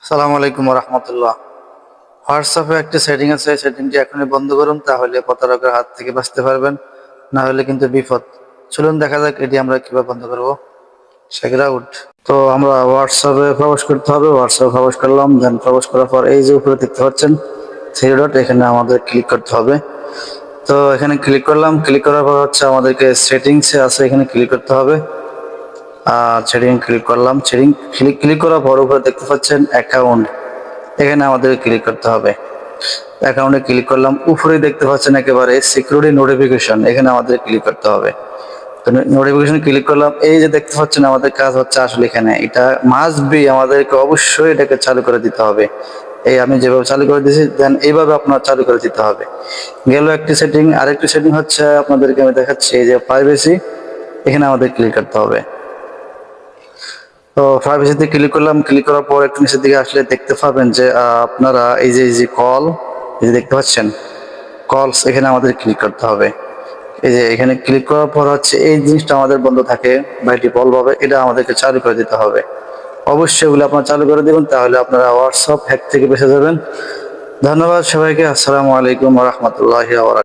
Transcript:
সালামু আলাইকুম রহমতুল্লাহ। হোয়াটসঅ্যাপে একটা সেটিং আছে, সেটিংটি এখনই বন্ধ করুন, তাহলে প্রতারকের হাত থেকে বাঁচতে পারবেন, না হলে কিন্তু বিপদ। চলুন দেখা যাক এটি আমরা কিভাবে বন্ধ করব। Check out. তো আমরা হোয়াটসঅ্যাপে প্রবেশ করতে হবে, হোয়াটসঅ্যাপে প্রবেশ করলাম, দেন প্রবেশ করার পর এই যে উপরে দেখতে পাচ্ছেন থ্রি ডট, এখানে আমাদের ক্লিক করতে হবে। তো এখানে ক্লিক করলাম, ক্লিক করার পর হচ্ছে আমাদেরকে সেটিংসে আছে, এখানে ক্লিক করতে হবে। সেটিং ক্লিক করলাম, সেটিং ক্লিক করার পর উপরে দেখতে পাচ্ছেন অ্যাকাউন্ট, এখানে আমাদের ক্লিক করতে হবে। অ্যাকাউন্টে ক্লিক করলাম, উপরে দেখতে পাচ্ছেন একেবারে সিকিউরিটি নোটিফিকেশন, এখানে আমাদের ক্লিক করতে হবে। তো নোটিফিকেশন ক্লিক করলাম, এই যে দেখতে পাচ্ছেন আমাদের কাজ হচ্ছে আসলে এখানে এটা মাস্ট বি, আমাদেরকে অবশ্যই এটাকে চালু করে দিতে হবে। এই আমি যেভাবে চালু করে দিয়েছি, দেন এইভাবে আপনার চালু করে দিতে হবে। গেল একটি সেটিং। আরেকটি সেটিং হচ্ছে আপনাদেরকে আমি দেখাচ্ছি, এই যে প্রাইভেসি, এখানে আমাদের ক্লিক করতে হবে। তো প্রাইভেসিতে ক্লিক করলাম, ক্লিক করার পর একটু নিচের দিকে আসলে দেখতে পাবেন যে আপনারা এই যে কল, এই যে দেখতে পাচ্ছেন কলস, এখানে আমাদের ক্লিক করতে হবে। এই যে এখানে ক্লিক করার পর হচ্ছে এই জিনিসটা আমাদের বন্ধ থাকে বাই ডিফল্ট ভাবে, এটা আমাদেরকে চালু করে দিতে হবে। অবশ্যই এগুলো আপনারা চালু করে দেবেন, তাহলে আপনারা হোয়াটসঅ্যাপ হ্যাক থেকে বেঁচে যাবেন। ধন্যবাদ সবাইকে। আসসালামু আলাইকুম ওয়া রাহমাতুল্লাহি ওয়া বারাকাতুহু।